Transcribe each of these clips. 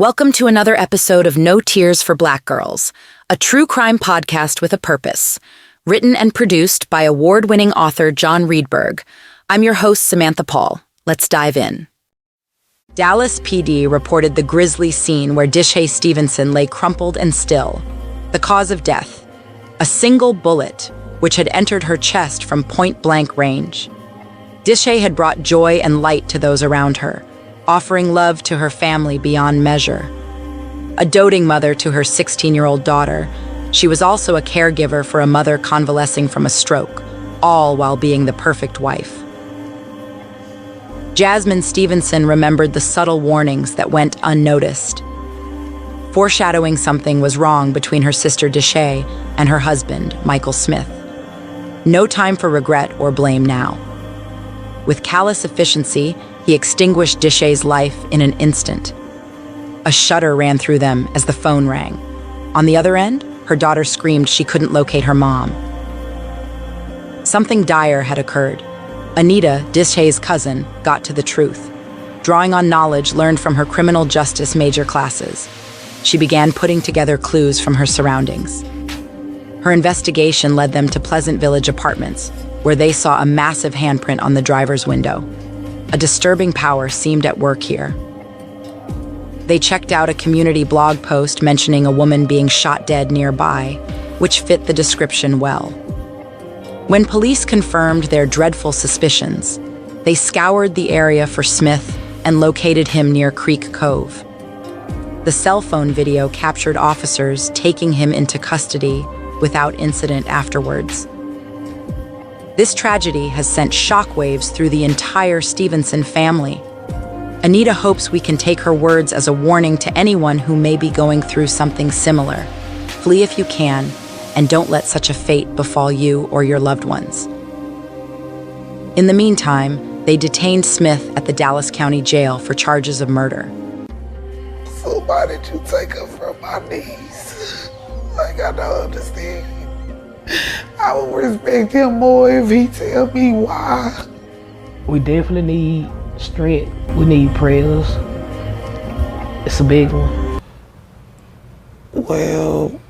Welcome to another episode of No Tears for Black Girls, a true crime podcast with a purpose. Written and produced by award-winning author John Reedberg. I'm your host, Samantha Paul. Let's dive in. Dallas PD reported the grisly scene where Dishaye Stevenson lay crumpled and still. The cause of death: a single bullet, which had entered her chest from point-blank range. Dishaye had brought joy and light to those around her, offering love to her family beyond measure. A doting mother to her 16-year-old daughter, she was also a caregiver for a mother convalescing from a stroke, all while being the perfect wife. Jasmine Stevenson remembered the subtle warnings that went unnoticed, foreshadowing something was wrong between her sister Dishaye and her husband, Michael Smith. No time for regret or blame now. With callous efficiency, he extinguished Dishaye's life in an instant. A shudder ran through them as the phone rang. On the other end, her daughter screamed she couldn't locate her mom. Something dire had occurred. Anita, Dishaye's cousin, got to the truth. Drawing on knowledge learned from her criminal justice major classes, she began putting together clues from her surroundings. Her investigation led them to Pleasant Village Apartments, where they saw a massive handprint on the driver's window. A disturbing power seemed at work here. They checked out a community blog post mentioning a woman being shot dead nearby, which fit the description well. When police confirmed their dreadful suspicions, they scoured the area for Smith and located him near Creek Cove. The cell phone video captured officers taking him into custody without incident afterwards. This tragedy has sent shockwaves through the entire Stevenson family. Anita hopes we can take her words as a warning to anyone who may be going through something similar. Flee if you can, and don't let such a fate befall you or your loved ones. In the meantime, they detained Smith at the Dallas County Jail for charges of murder. So why did you take her from my niece? Like, I don't understand. I would respect him more if he tell me why. We definitely need strength. We need prayers. It's a big one. Well,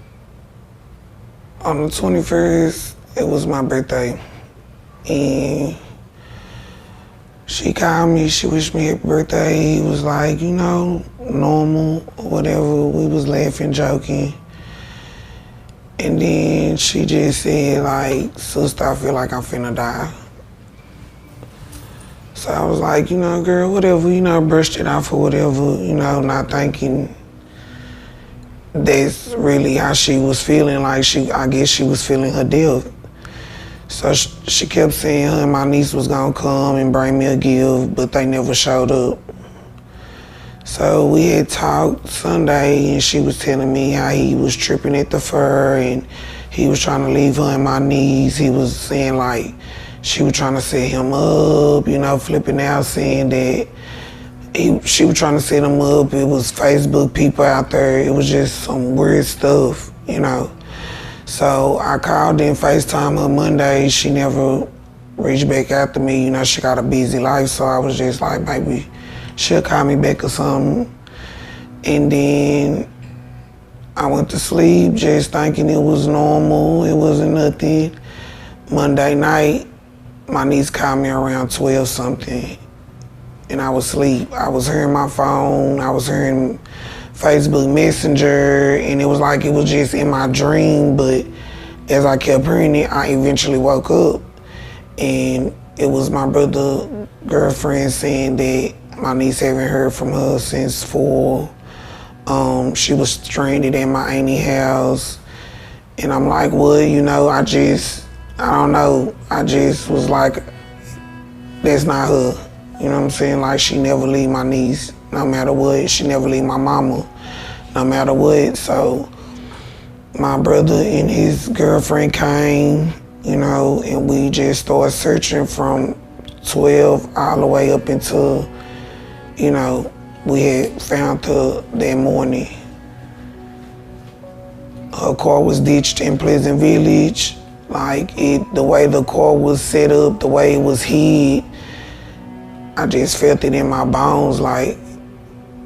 on the 21st, it was my birthday. And she called me, she wished me happy birthday. It was like, normal or whatever. We was laughing, joking. And then she just said, like, sister, I feel like I'm finna die. So I was like, girl, whatever, brushed it off or whatever, not thinking that's really how she was feeling. Like, I guess she was feeling her death. So she kept saying her and my niece was gonna come and bring me a gift, but they never showed up. So we had talked Sunday, and she was telling me how he was tripping at the fur and he was trying to leave her and my niece. He was saying, like, she was trying to set him up, flipping out, saying that she was trying to set him up. It was Facebook people out there. It was just some weird stuff, So I called and FaceTime her Monday. She never reached back out to me. She got a busy life, so I was just like, maybe she'll call me back or something. And then I went to sleep just thinking it was normal. It wasn't nothing. Monday night, my niece called me around 12 something, and I was asleep. I was hearing my phone. I was hearing Facebook Messenger, and it was like it was just in my dream, but as I kept hearing it, I eventually woke up, and it was my brother's girlfriend saying that my niece haven't heard from her since 4. She was stranded at my auntie's house. And I'm like, well, I don't know. I just was like, that's not her. You know what I'm saying? Like, she never leave my niece, no matter what. She never leave my mama, no matter what. So my brother and his girlfriend came, and we just started searching from 12 all the way up until, we had found her that morning. Her car was ditched in Pleasant Village. Like, the way the car was set up, the way it was hid, I just felt it in my bones, like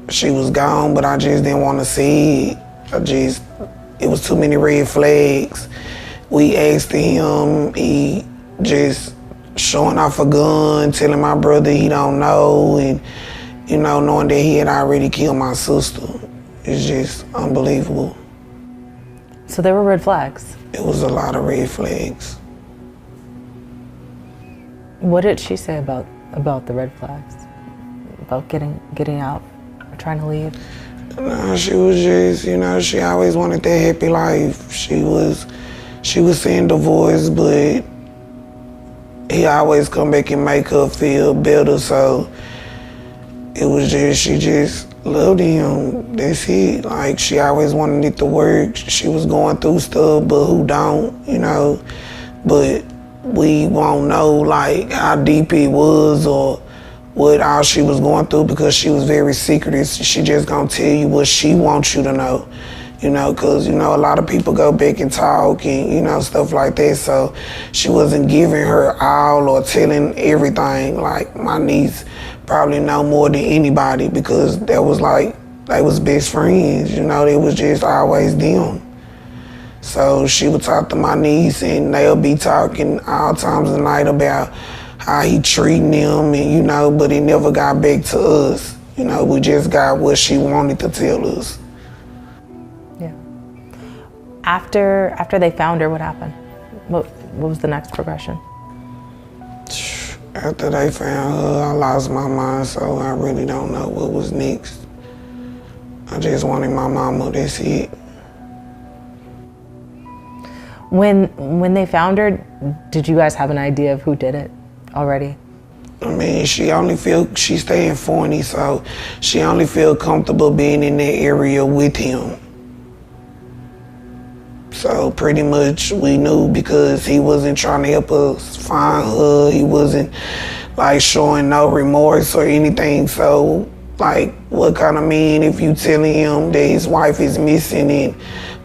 she was gone, but I just didn't want to see it. It was too many red flags. We asked him, he just showing off a gun, telling my brother he don't know, and knowing that he had already killed my sister. It's just unbelievable. So there were red flags? It was a lot of red flags. What did she say about the red flags? About getting out or trying to leave? No, she was just, she always wanted that happy life. She was saying divorce, but he always come back and make her feel better. So it was just, she just loved him. That's it. Like, she always wanted it to work. She was going through stuff, but who don't, But we won't know, like, how deep it was or what all she was going through, because she was very secretive. She just gonna tell you what she wants you to know, because, a lot of people go back and talk and, stuff like that. So she wasn't giving her all or telling everything. Like, my niece probably know more than anybody, because that was like, they was best friends, it was just always them. So she would talk to my niece, and they'll be talking all times of the night about how he treating them, and but it never got back to us. We just got what she wanted to tell us. Yeah. After they found her, what happened? What was the next progression? After they found her, I lost my mind, so I really don't know what was next. I just wanted my mama, that's it. When they found her, did you guys have an idea of who did it already? I mean, she stay in 40, so she only feel comfortable being in that area with him. So pretty much we knew, because he wasn't trying to help us find her. He wasn't like showing no remorse or anything. So like, what kind of mean if you telling him that his wife is missing, and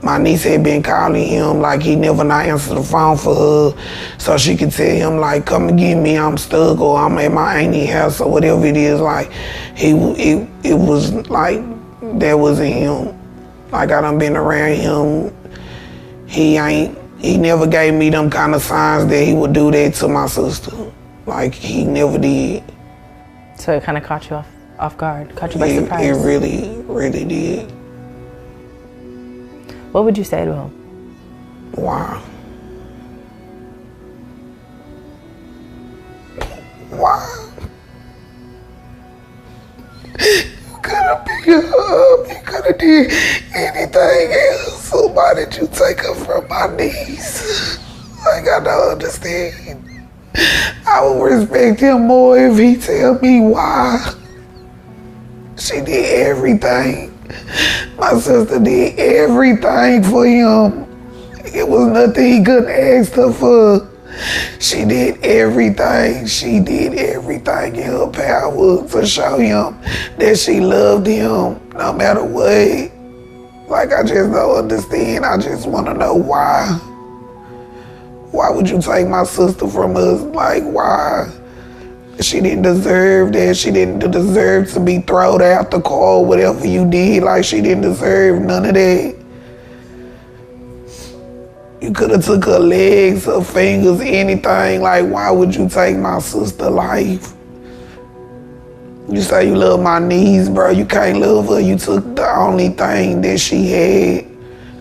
my niece had been calling him, like, he never not answered the phone for her, so she could tell him, like, come and get me, I'm stuck, or I'm at my auntie's house, or whatever it is. Like, it was like, that wasn't him. Like, I done been around him. He never gave me them kind of signs that he would do that to my sister. Like, he never did. So it kind of caught you off guard, caught you by surprise. It really, really did. What would you say to him? Why? Why? You could have picked her up. You could have did anything else. So why did you take her from my niece? Like, I don't understand. I would respect him more if he tell me why. She did everything. My sister did everything for him. It was nothing he couldn't ask her for. She did everything. She did everything in her power to show him that she loved him no matter what. Like, I just don't understand. I just want to know why. Why would you take my sister from us? Like, why? She didn't deserve that. She didn't deserve to be thrown out the car, whatever you did. Like, she didn't deserve none of that. You could have took her legs, her fingers, anything. Like, why would you take my sister's life? You say you love my niece, bro. You can't love her. You took the only thing that she had.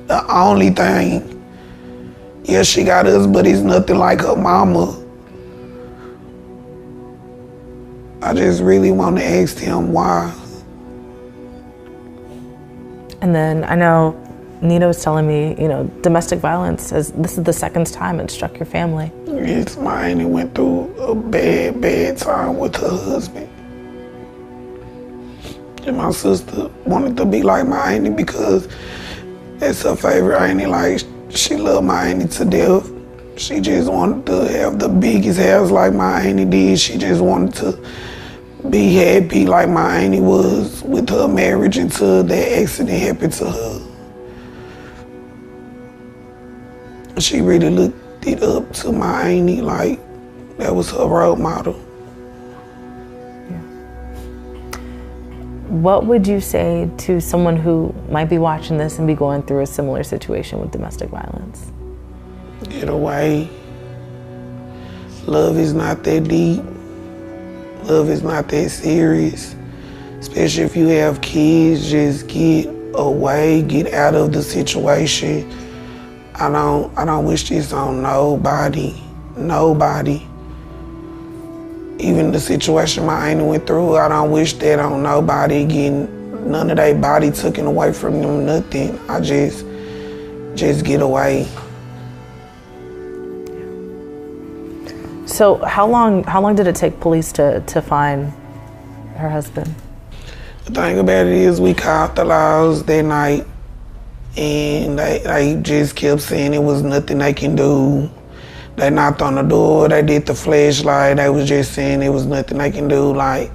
The only thing. Yeah, she got us, but it's nothing like her mama. I just really want to ask him why. And then I know Nina was telling me, domestic violence, this is the second time it struck your family. Yes, my auntie went through a bad, bad time with her husband. And my sister wanted to be like my auntie because it's her favorite auntie. Like, she loved my auntie to death. She just wanted to have the biggest house like my auntie did. She just wanted to be happy like my auntie was with her marriage until that accident happened to her. She really looked it up to my auntie, like that was her role model. Yeah. What would you say to someone who might be watching this and be going through a similar situation with domestic violence? Get away. Love is not that deep. Love is not that serious. Especially if you have kids, just get away, get out of the situation. I don't wish this on nobody. Nobody. Even the situation my auntie went through, I don't wish that on nobody, getting none of their body taken away from them, nothing. I just get away. So how long did it take police to find her husband? The thing about it is we called the laws that night and they just kept saying it was nothing they can do. They knocked on the door, they did the flashlight, they was just saying it was nothing they can do. Like,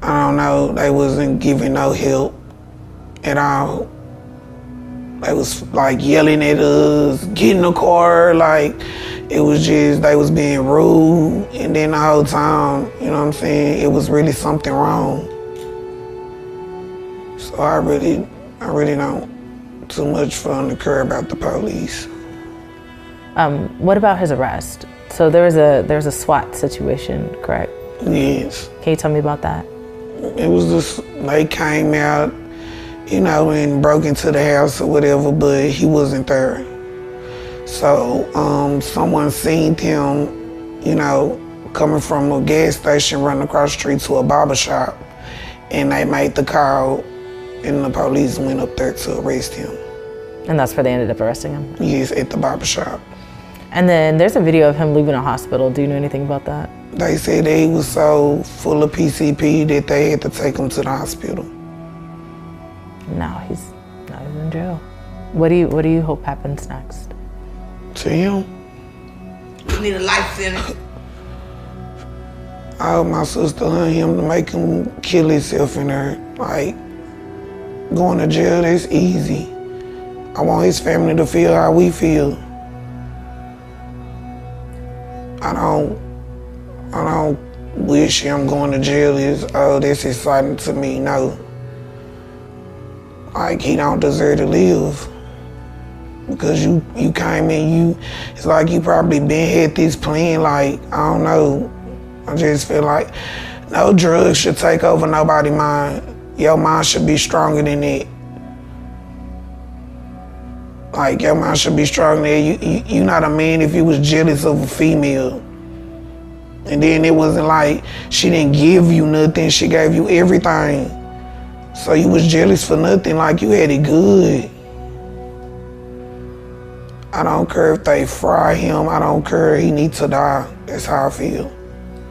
I don't know, they wasn't giving no help at all. They was like yelling at us, get in the car, like it was just, they was being rude. And then the whole time, you know what I'm saying, it was really something wrong. So I really don't too much fun to care about the police. What about his arrest? So there was a SWAT situation, correct? Yes. Can you tell me about that? It was just, they came out, you know, and broke into the house or whatever, but he wasn't there. So someone seen him, you know, coming from a gas station, running across the street to a barber shop, and they made the call, and the police went up there to arrest him. And that's where they ended up arresting him? Yes, at the barber shop. And then there's a video of him leaving a hospital. Do you know anything about that? They said that he was so full of PCP that they had to take him to the hospital. Now he's in jail. What do you hope happens next? To him? You need a life sentence. I hope my sister and him to make him kill himself in there. Like, going to jail, that's easy. I want his family to feel how we feel. I don't wish him going to jail is, oh, that's exciting to me, no. Like, he don't deserve to live. Because you came in, it's like you probably had this plan, like, I don't know. I just feel like no drugs should take over nobody's mind. Your mind should be stronger than that. Like, your mind should be stronger than that. You're not a man if you was jealous of a female. And then it wasn't like she didn't give you nothing, she gave you everything. So you was jealous for nothing, like you had it good. I don't care if they fry him, I don't care, he needs to die. That's how I feel.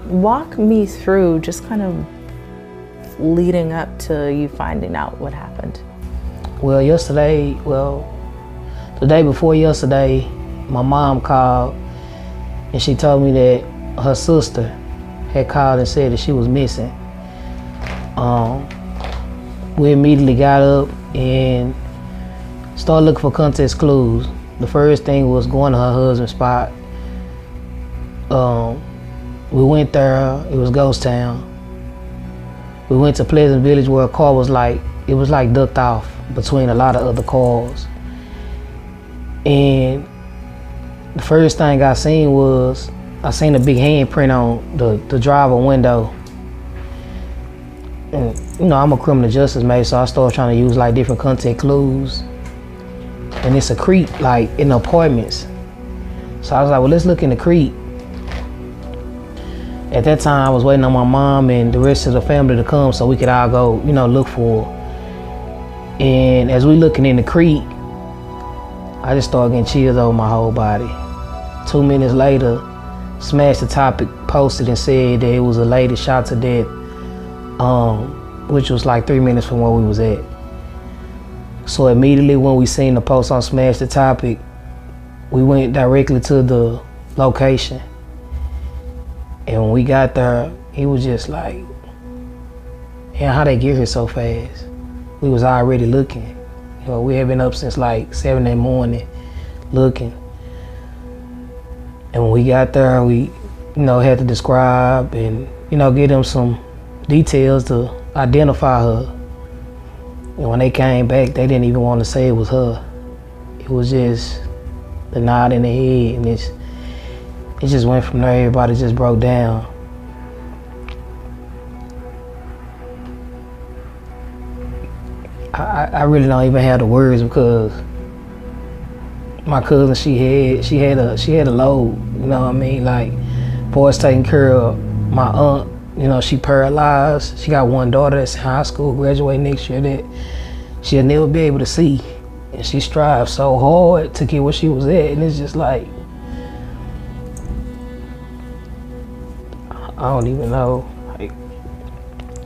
Walk me through just kind of leading up to you finding out what happened. Well, the day before yesterday, my mom called and she told me that her sister had called and said that she was missing. We immediately got up and started looking for context clues. The first thing was going to her husband's spot. We went there, it was ghost town. We went to Pleasant Village where a car was like ducked off between a lot of other cars. And the first thing I seen a big handprint on the driver window. And you know, I'm a criminal justice major, so I started trying to use like different contact clues. And it's a creek like in apartments. So I was like, well, let's look in the creek. At that time, I was waiting on my mom and the rest of the family to come so we could all go, you know, look for her. And as we looking in the creek, I just started getting chills over my whole body. 2 minutes later, Smash the Topic posted and said that it was a lady shot to death, which was like 3 minutes from where we was at. So immediately when we seen the post on Smash the Topic, we went directly to the location. And when we got there, he was just like, yeah, how they get here so fast? We was already looking. You know, we had been up since like 7 in the morning looking. And when we got there, we, you know, had to describe and, you know, give them some details to identify her. And when they came back, they didn't even want to say it was her. It was just the nod in the head, and it just went from there. Everybody just broke down. I really don't even have the words, because my cousin, she had a load, you know what I mean? Like, for us taking care of my aunt, you know, she paralyzed. She got one daughter that's in high school, graduating next year, that she'll never be able to see. And she strives so hard to get where she was at, and it's just like, I don't even know. Like,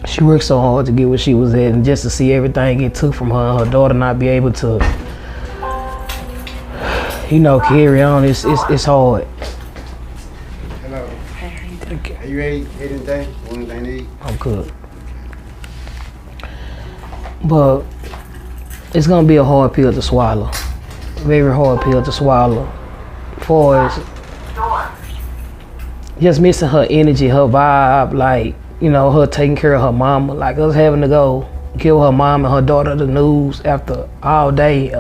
she worked so hard to get where she was at, and just to see everything get took from her and her daughter not be able to, you know, carry on, it's hard. Hello. Are you ready? Anything? Want anything to eat? I'm good. But it's gonna be a hard pill to swallow. Very hard pill to swallow. For as just missing her energy, her vibe, like, you know, her taking care of her mama, like us having to go give her mom and her daughter the news after all day,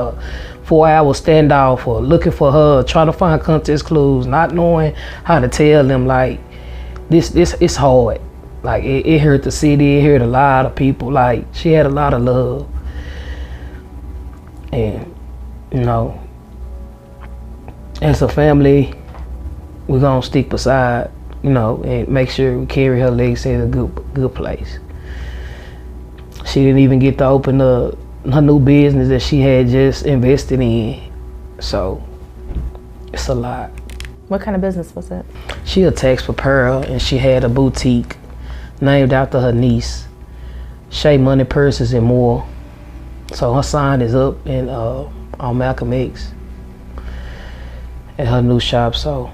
4-hour standoff, or looking for her, trying to find context clues, not knowing how to tell them, like, this it's hard. Like, it hurt the city, it hurt a lot of people. Like, she had a lot of love. And, you know, as a family, we're gonna stick beside, you know, and make sure we carry her legacy in a good place. She didn't even get to open her new business that she had just invested in. So it's a lot. What kind of business was it? She a tax preparer, and she had a boutique named after her niece, Shea Money Purses and More. So her sign is up in on Malcolm X at her new shop. So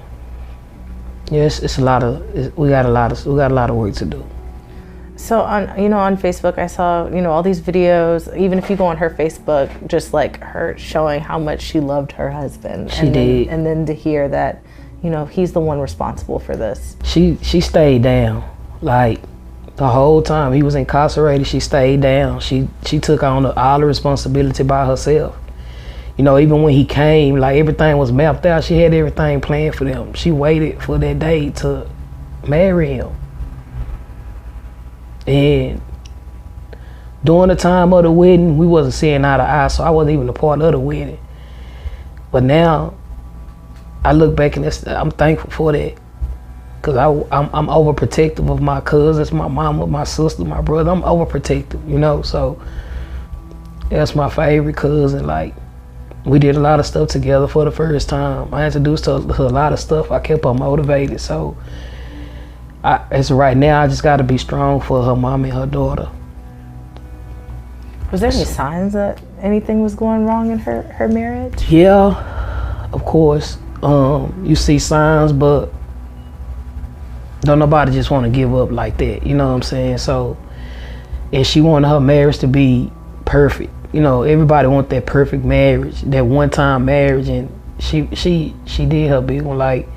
yes, it's a lot of, we got a lot of work to do. So on Facebook, I saw, all these videos. Even if you go on her Facebook, just like her showing how much she loved her husband. She did. And then to hear that, he's the one responsible for this. She stayed down, like, the whole time he was incarcerated. She stayed down. She took on all the responsibility by herself. Even when he came, like, everything was mapped out. She had everything planned for them. She waited for that day to marry him. And during the time of the wedding, we wasn't seeing eye to eye, so I wasn't even a part of the wedding. But now, I look back and I'm thankful for that. Cause I'm overprotective of my cousins, my mama, my sister, my brother. I'm overprotective, so that's my favorite cousin. Like, we did a lot of stuff together for the first time. I introduced her to a lot of stuff. I kept her motivated. So as of right now, I just got to be strong for her mom and her daughter. Was there any signs that anything was going wrong in her marriage? Yeah, of course. You see signs, but don't nobody just want to give up like that. You know what I'm saying? So, and she wanted her marriage to be perfect. Everybody want that perfect marriage, that one-time marriage, and she did her big one. Like,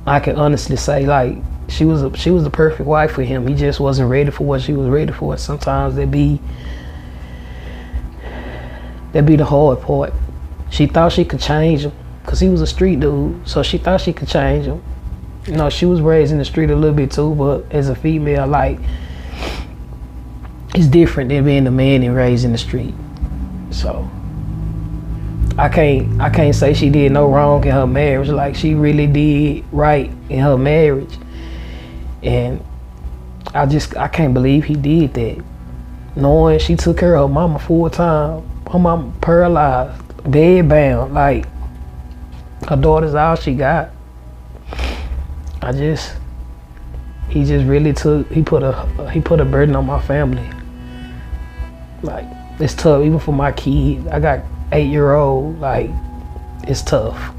I can honestly say, like, she was the perfect wife for him. He just wasn't ready for what she was ready for. Sometimes that'd be the hard part. She thought she could change him, cause he was a street dude. So she thought she could change him. She was raised in the street a little bit too, but as a female, like, it's different than being a man and raised in the street. So I can't say she did no wrong in her marriage. Like, she really did right in her marriage. And I can't believe he did that. Knowing she took care of her mama full time. Her mama paralyzed, bedbound, like, her daughter's all she got. He put a burden on my family. Like, it's tough, even for my kids. I got 8-year-old, like, it's tough.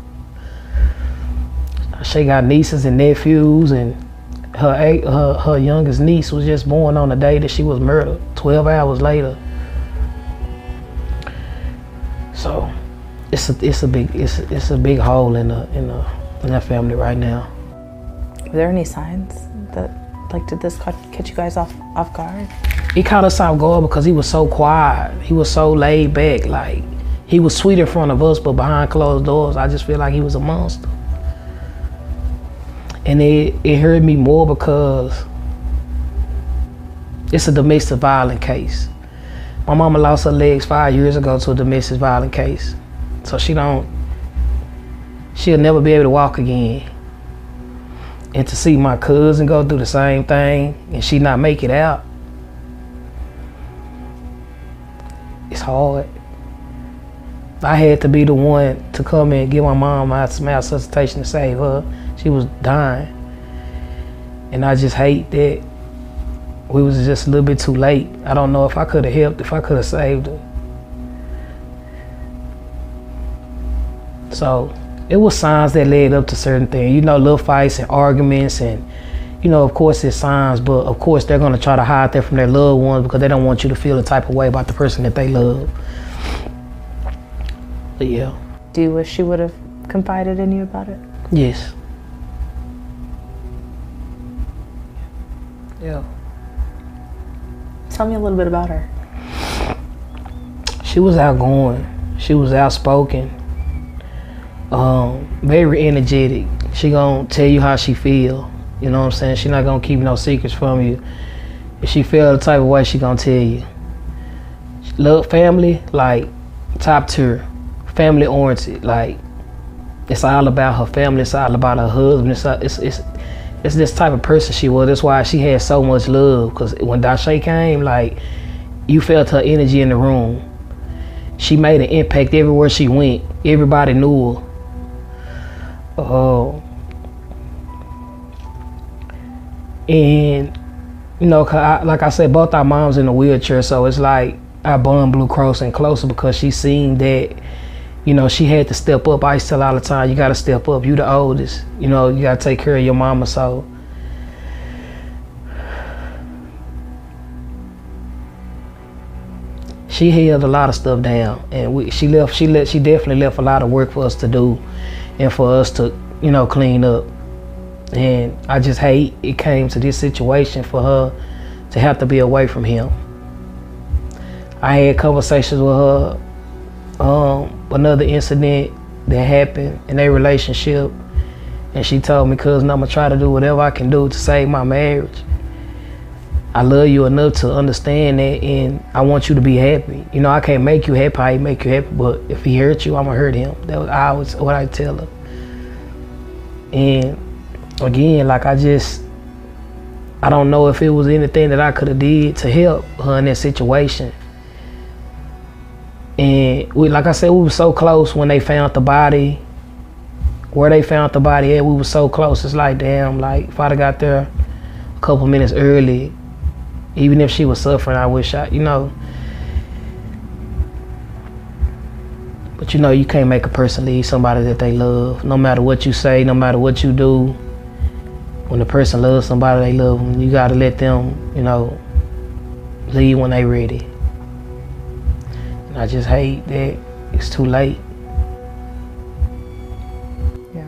She got nieces and nephews, and her youngest niece was just born on the day that she was murdered, 12 hours later. So it's a big hole in that family right now. Were there any signs that Like, did this catch you guys off guard? He caught us off guard because he was so quiet. He was so laid back. Like, he was sweet in front of us, but behind closed doors, I just feel like he was a monster. And it hurt me more because it's a domestic violence case. My mama lost her legs 5 years ago to a domestic violence case. So she'll never be able to walk again. And to see my cousin go through the same thing and she not make it out, it's hard. I had to be the one to come and give my mom some resuscitation to save her. She was dying. And I just hate that we was just a little bit too late. I don't know if I could have helped, if I could have saved her. So it was signs that led up to certain things. You know, little fights and arguments and, you know, of course it's signs, but of course they're gonna try to hide that from their loved ones because they don't want you to feel the type of way about the person that they love. But yeah. Do you wish she would have confided in you about it? Yes. Yeah. Tell me a little bit about her. She was outgoing. She was outspoken. Very energetic. She gonna tell you how she feel. You know what I'm saying? She not gonna keep no secrets from you. If she feel the type of way, she gonna tell you. She love family, like top tier. Family oriented. Like, it's all about her family. It's all about her husband. It's this type of person she was. That's why she had so much love. Cause when Dishaye came, like, you felt her energy in the room. She made an impact everywhere she went. Everybody knew her. And, you know, like I said, both our moms in a wheelchair, so it's like our bond blew closer and closer because she seen that, you know, she had to step up. I used to tell her all the time, you gotta step up. You the oldest. You know, you gotta take care of your mama, so. She held a lot of stuff down, and she definitely left a lot of work for us to do and for us to, you know, clean up. And I just hate it came to this situation for her to have to be away from him. I had conversations with her, another incident that happened in their relationship, and she told me, cousin, I'm gonna try to do whatever I can do to save my marriage. I love you enough to understand that, and I want you to be happy. You know, I can't make you happy, I make you happy, but if he hurt you, I'm gonna hurt him. That was always what I tell her. And again, like, I don't know if it was anything that I could have did to help her in that situation. And like I said, we were so close when they found the body. Where they found the body at, we were so close. It's like, damn, like, if I'd have got there a couple minutes early, even if she was suffering, I wish you know. But you know, you can't make a person leave somebody that they love. No matter what you say, no matter what you do, when a person loves somebody they love them, you gotta let them, you know, leave when they ready. And I just hate that it's too late. Yeah.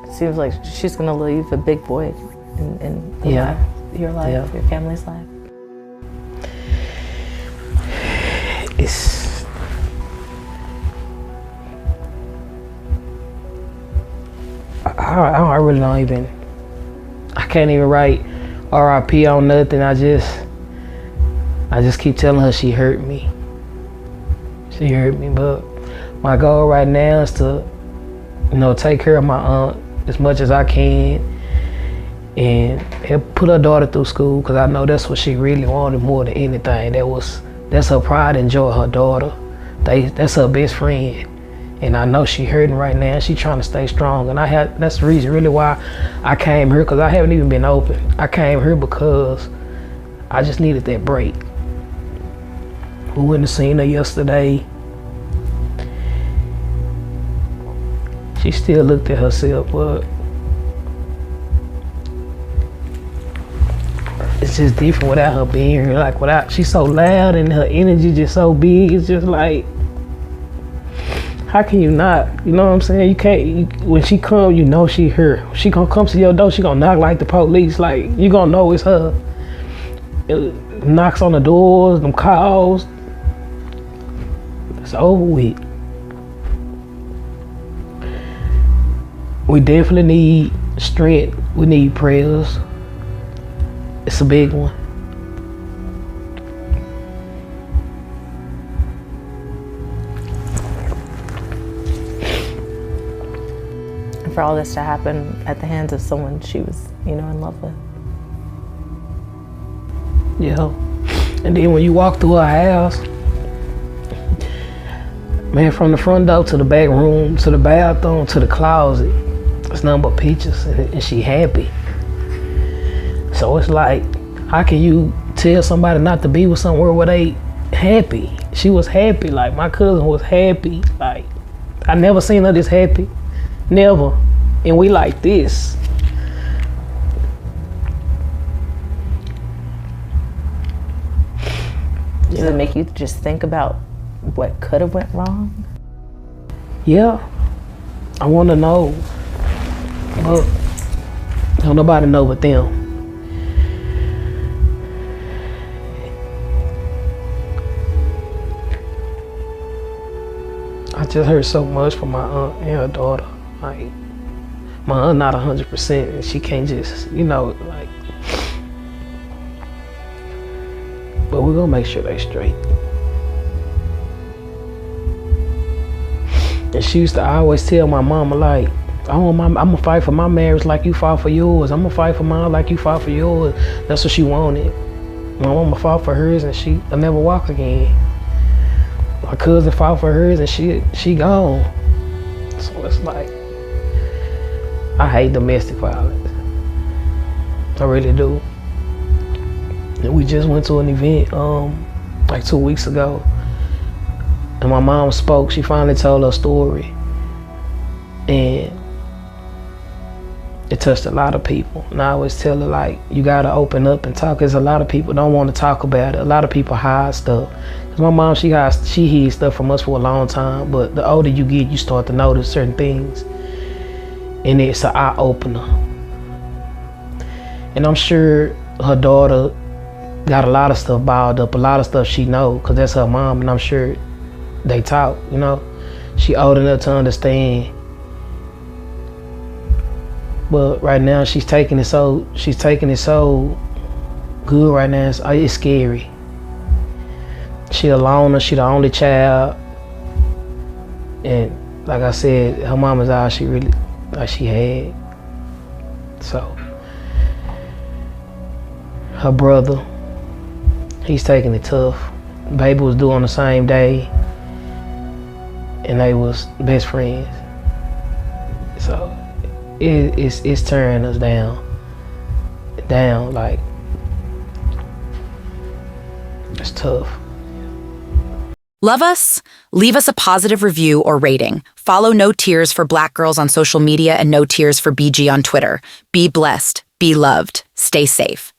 It seems like she's gonna leave a big void in Yeah. your life, Yeah. your family's life. I really don't even, I can't even write RIP on nothing. I just keep telling her she hurt me. She hurt me, but my goal right now is to, you know, take care of my aunt as much as I can and help put her daughter through school, because I know that's what she really wanted more than anything. That's her pride and joy, her daughter. That's her best friend. And I know she hurting right now. She trying to stay strong. And that's the reason really why I came here, because I haven't even been open. I came here because I just needed that break. We went and seen her yesterday. She still looked at herself, but it's just different without her being here. Like, she's so loud and her energy just so big. It's just like, How can you not? You know what I'm saying? You can't, when she come, you know she here. She gonna come to your door, she gonna knock like the police. Like, you gonna know it's her. It knocks on the doors, them calls. It's over with. We definitely need strength. We need prayers. It's a big one. And for all this to happen at the hands of someone she was, in love with. Yeah. And then when you walk through her house, man, from the front door to the back room, to the bathroom, to the closet, it's nothing but pictures, and she happy. So it's like, how can you tell somebody not to be with somewhere where they happy? She was happy, like my cousin was happy. Like, I never seen her this happy, never. And we like this. Does it make you just think about what could have went wrong? Yeah, I want to know, but don't nobody know but them. I just heard so much from my aunt and her daughter. Like, my aunt not 100%, and she can't just, like. But we're gonna make sure they straight. And she used to always tell my mama, like, I'm gonna fight for my marriage like you fought for yours. I'm gonna fight for mine like you fought for yours. That's what she wanted. My mama fought for hers, and she'll never walk again. My cousin fought for hers, and she gone. So it's like, I hate domestic violence. I really do. And we just went to an event like 2 weeks ago, and my mom spoke. She finally told her story, and it touched a lot of people. And I always tell her, like, you gotta open up and talk, because a lot of people don't want to talk about it. A lot of people hide stuff. Cause my mom, she hid stuff from us for a long time, but the older you get, you start to notice certain things, and it's an eye opener. And I'm sure her daughter got a lot of stuff balled up, a lot of stuff she know, cause that's her mom, and I'm sure they talk. She old enough to understand. But right now she's taking it so good right now. It's scary. She a loner. She the only child, and like I said, her mama's all she really she had. So her brother, he's taking it tough. Baby was due on the same day, and they was best friends. So it's tearing us down. Like, it's tough. Love us? Leave us a positive review or rating. Follow No Tears for Black Girls on social media and No Tears for BG on Twitter. Be blessed. Be loved. Stay safe.